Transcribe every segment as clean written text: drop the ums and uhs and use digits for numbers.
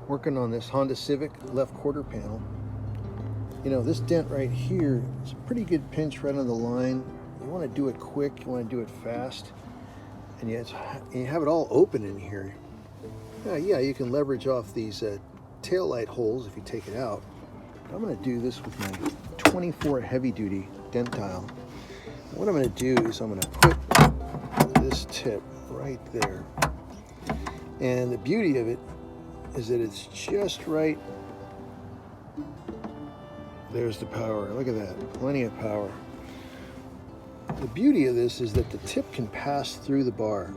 working on this Honda Civic left quarter panel. You know, this dent right here is a pretty good pinch right on the line. You want to do it quick, you want to do it fast, and you have it all open in here. Yeah, you can leverage off these tail light holes if you take it out. But I'm going to do this with my 24 heavy-duty DentDial. What I'm going to do is I'm going to put this tip right there. And the beauty of it is that it's just right. There's the power. Look at that. Plenty of power. The beauty of this is that the tip can pass through the bar.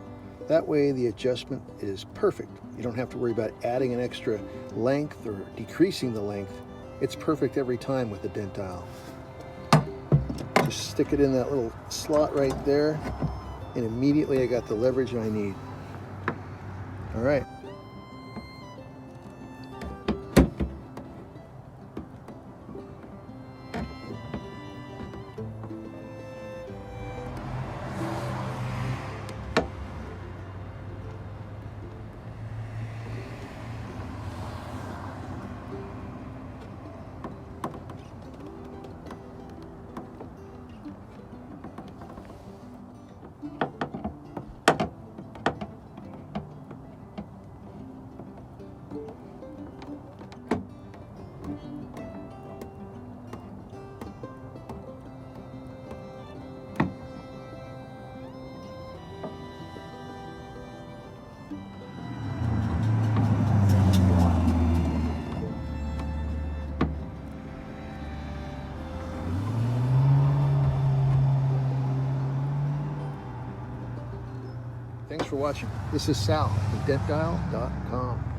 That way the adjustment is perfect. You don't have to worry about adding an extra length or decreasing the length. It's perfect every time with the DentDial. Just stick it in that little slot right there, and immediately I got the leverage I need. All right. Thanks for watching. This is Sal from DentDial.com.